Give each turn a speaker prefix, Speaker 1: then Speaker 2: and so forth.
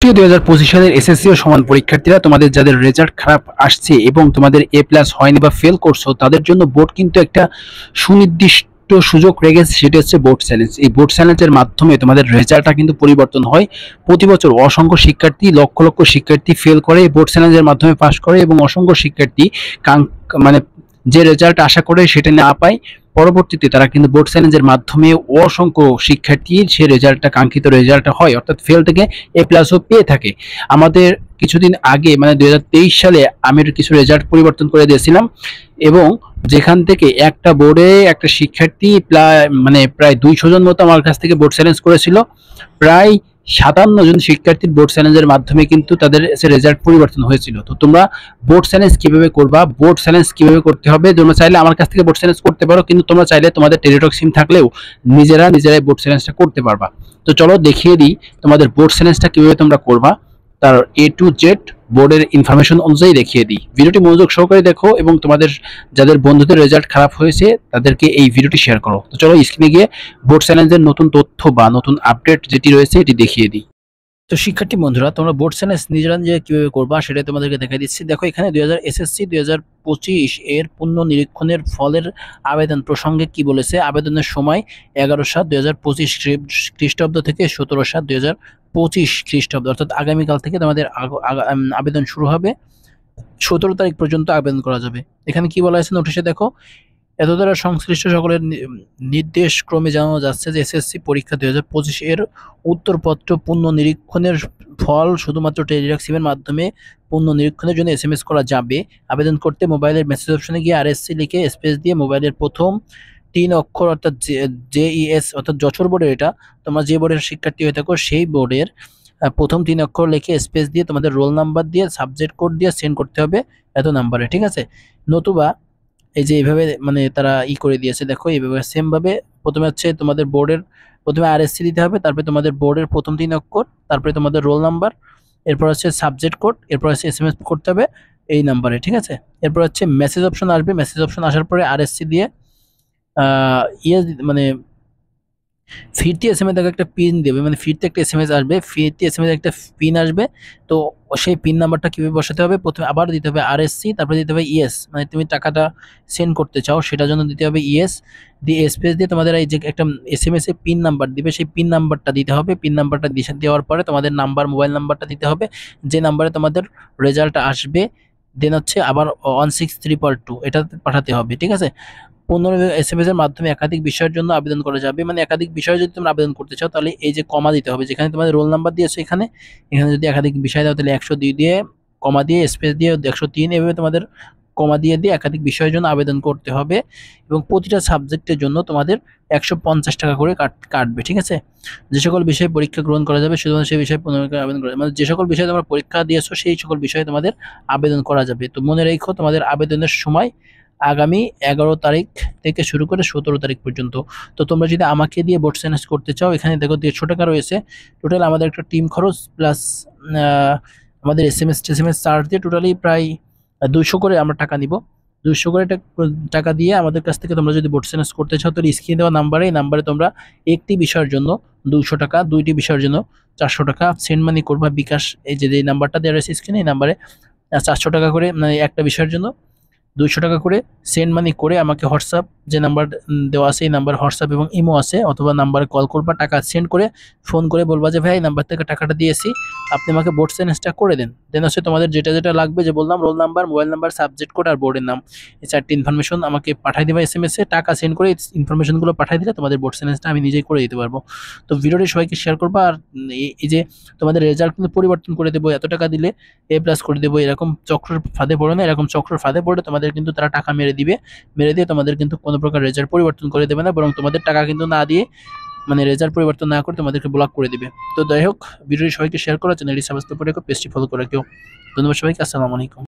Speaker 1: প্রিয় 2025 সালের এসএসসি ও সমান পরীক্ষার্থীরা, তোমাদের যাদের রেজাল্ট খারাপ আসছে এবং তোমাদের এ প্লাস হয়নি বা ফেল করছো, তাদের জন্য বোর্ড কিন্তু একটা সুনির্দিষ্ট সুযোগ রেখেছে, সেটা হচ্ছে বোর্ড চ্যালেঞ্জ। এই বোর্ড চ্যালেঞ্জের মাধ্যমে তোমাদের রেজাল্টটা কিন্তু পরিবর্তন হয়। প্রতি বছর অসংখ্য শিক্ষার্থী, লক্ষ লক্ষ শিক্ষার্থী ফেল করে, বোর্ড চ্যালেঞ্জের মাধ্যমে পাস করে, এবং অসংখ্য শিক্ষার্থী মানে যে রেজাল্ট আশা করে সেটা না পায়। পরবর্তীতে তারা কিন্তু বোর্ড চ্যালেঞ্জের মাধ্যমে অসংখ্য শিক্ষার্থীর সে রেজাল্টটা, কাঙ্ক্ষিত রেজাল্টটা হয়, অর্থাৎ ফেল থেকে এ প্লাসও পেয়ে থাকে। আমাদের কিছুদিন আগে মানে 2023 সালে আমি কিছু রেজাল্ট পরিবর্তন করে দিয়েছিলাম, এবং যেখান থেকে একটা বোর্ডে একটা শিক্ষার্থী প্রায় 200 জন মতো আমার কাছ থেকে বোর্ড চ্যালেঞ্জ করেছিল। প্রায় 57 জন শিক্ষার্থীর বোর্ড চ্যালেঞ্জের মাধ্যমে কিন্তু তাদের রেজাল্ট পরিবর্তন হয়েছিল। তো তোমরা বোর্ড চ্যালেঞ্জ কিভাবে করবা, বোর্ড চ্যালেঞ্জ কিভাবে করতে হবে, তোমরা চাইলে আমার কাছ থেকে বোর্ড চ্যালেঞ্জ করতে পারো, কিন্তু তোমরা চাইলে তোমাদের টেলিটক সিম থাকলেও নিজেরাই বোর্ড চ্যালেঞ্জটা করতে পারবা। তো চলো দেখিয়ে দিই তোমাদের বোর্ড চ্যালেঞ্জটা কিভাবে তোমরা করবা, তার A to Z বোর্ডের ইনফরমেশন অনুযায়ী দেখিয়ে দিই। ভিডিওটি মনোযোগ সহকারে দেখো এবং তোমাদের যাদের বন্ধুদের রেজাল্ট খারাপ হয়েছে তাদেরকে এই ভিডিওটি শেয়ার করো। তো চলো স্ক্রিনে গিয়ে বোর্ড চ্যালেঞ্জের নতুন তথ্য বা নতুন আপডেট যেটি রয়েছে এটি দেখিয়ে দিই। তো শিক্ষার্থী বন্ধুরা, তোমরা বোর্ড চ্যালেঞ্জ নিজেরা কিভাবে করবা সেটাই তোমাদেরকে দেখাই দিচ্ছি। দেখো, এখানে এসএসসি 2025 এর পুনঃনিরীক্ষণের ফলের আবেদন প্রসঙ্গে কি বলেছে। আবেদনের সময় 11/7/2025 খ্রিস্টাব্দ থেকে 17/7/2025 খ্রিস্টাব্দ, অর্থাৎ আগামীকাল থেকে তোমাদের আবেদন শুরু হবে। 17 তারিখ পর্যন্ত আবেদন করা যাবে। এখানে কি বলা হয়েছে নোটিশে দেখো, এত দ্বারা সংশ্লিষ্ট সকলের নির্দেশ ক্রমে জানানো যাচ্ছে যে এসএসসি পরীক্ষা 2025 এর উত্তরপত্র পুনঃনিরীক্ষণের ফল শুধুমাত্র টেলিটক সিমের মাধ্যমে পুনঃনিরীক্ষণের জন্য SMS করা যাবে। আবেদন করতে মোবাইলের মেসেজ অপশনে গিয়ে RSC লিখে স্পেস দিয়ে মোবাইলের প্রথম 3 অক্ষর অর্থাৎ JES অর্থাৎ যশোর বোর্ডের, এটা তোমরা যে বোর্ডের শিক্ষার্থী হয়ে থাকো সেই বোর্ডের প্রথম 3 অক্ষর লিখে স্পেস দিয়ে তোমাদের রোল নাম্বার দিয়ে সাবজেক্ট কোড দিয়ে সেন্ড করতে হবে এত নাম্বারে, ঠিক আছে। নতুবা এই যে এইভাবে তারা করে দিয়েছে, দেখো এইভাবে সেম ভাবে প্রথমে হচ্ছে তোমাদের বোর্ডের প্রথমে RSC দিতে হবে, তারপরে তোমাদের বোর্ডের প্রথম 3 অক্ষর, তারপরে তোমাদের রোল নাম্বার, এরপর হচ্ছে সাবজেক্ট কোড, এরপর হচ্ছে SMS করতে হবে এই নাম্বারে, ঠিক আছে। এরপর হচ্ছে মেসেজ অপশন আসবে, মেসেজ অপশন আসার পরে RSC দিয়ে ফিরতি SMS থেকে একটা পিন দেবে, ফিরতি একটা SMS আসবে, ফিরতি SMS একটা পিন আসবে। তো সেই পিন নাম্বারটা কিভাবে বসাতে হবে, প্রথমে আবার দিতে হবে RSC, তারপরে দিতে হবে ইয়েস, তুমি টাকাটা সেন্ড করতে চাও সেটার জন্য দিতে হবে ইয়েস দিয়ে স্পেস দিয়ে তোমাদের এই যে একটা SMS এ পিন নাম্বার দিবে, সেই পিন নাম্বারটা দিতে হবে। পিন নাম্বারটা দেওয়ার পরে তোমাদের মোবাইল নাম্বারটা দিতে হবে, যে নাম্বারে তোমাদের রেজাল্ট আসবে। দেন হচ্ছে আবার 16322 এটা পাঠাতে হবে, ঠিক আছে। 15 SMS এর মাধ্যমে একাধিক বিষয়ের জন্য আবেদন করা যাবে। একাধিক বিষয়ে যদি তোমরা আবেদন করতে চাও তাহলে এই যে কমা দিতে হবে, যেখানে তোমাদের রোল নাম্বার দিয়েছো এখানে যদি একাধিক বিষয় দাও তাহলে 102 দিয়ে কমা দিয়ে স্পেস দিয়ে 103 এভাবে তোমাদের কমা দিয়ে একাধিক বিষয়ের জন্য আবেদন করতে হবে। এবং প্রতিটা সাবজেক্টের জন্য তোমাদের 150 টাকা করে কাটবে, ঠিক আছে। যে সকল বিষয়ে পরীক্ষা গ্রহণ করা যাবে শুধুমাত্র সেই বিষয়ে আবেদন করা যাবে, যে সকল বিষয়ে তোমরা পরীক্ষা দিয়েছো সেই সকল বিষয়ে তোমাদের আবেদন করা যাবে। তো মনে রেখো, তোমাদের আবেদনের সময় আগামী 11 তারিখ থেকে শুরু করে 17 তারিখ পর্যন্ত। তো তোমরা যদি আমাকে দিয়ে বোর্ড চ্যালেঞ্জ করতে চাও, এখানে দেখো 150 টাকা রয়েছে টোটাল। আমাদের একটা টিম খরচ প্লাস আমাদের SMS চার্জ দিয়ে টোটালি প্রায় 200 করে আমরা টাকা নিব। 200 করে টাকা দিয়ে আমাদের কাছ থেকে তোমরা যদি বোর্ড চ্যালেঞ্জ করতে চাও তাহলে স্ক্রিনে দেওয়া নাম্বারে তোমরা একটি বিষয়ের জন্য 200 টাকা, 2টি বিষয়ের জন্য 400 টাকা সেন্ড মানি করবা। বিকাশ এই যে নাম্বারটা দেওয়া রয়েছে স্ক্রিনে, এই নাম্বারে 400 টাকা করে একটা বিষয়ের জন্য 200 টাকা করে সেন্ড মানি করে আমাকে হোয়াটসঅ্যাপ যে নাম্বার দেওয়া আছে এই নাম্বার হোয়াটসঅ্যাপ এবং ইমো আছে, অথবা নাম্বারে কল করবা, টাকা সেন্ড করে ফোন করে বলবা যে ভাই এই নাম্বার থেকে টাকাটা দিয়েছি, আপনি আমাকে বোর্ড চ্যালেঞ্জটা করে দেন। দেন হচ্ছে তোমাদের যেটা যেটা লাগবে, যে বললাম roll number, mobile number, subject code আর বোর্ডের নাম, এই 4টি ইনফরমেশন আমাকে পাঠিয়ে দেবা SMS এ। টাকা সেন্ড করে ইনফরমেশনগুলো পাঠিয়ে দিলে তোমাদের বোর্ড চ্যালেঞ্জটা আমি নিজেই করে দিতে পারবো। তো ভিডিওটি সবাইকে শেয়ার করবা। আর এই যে তোমাদের রেজাল্ট কিন্তু পরিবর্তন করে দেবো, এত টাকা দিলে A+ করে দেবো, এরকম চক্রের ফাঁদে পড়ো না। এরকম চক্রের ফাঁদে পড়ে তোমাদের কিন্তু তারা টাকা মেরে দিয়ে তোমাদের কিন্তু কোনো প্রকার রেজাল্ট পরিবর্তন করে দেবে না, বরং তোমাদের টাকা কিন্তু না দিয়ে রেজাল্ট পরিবর্তন না করে তোমাদেরকে ব্লক করে দিবে। তো যাই হোক, ভিডিওটি সবাইকে শেয়ার করো, চ্যানেলটি সাবস্ক্রাইব করে রেখো, পেজটি ফলো করে রাখো। ধন্যবাদ সবাইকে, আসসালামু আলাইকুম।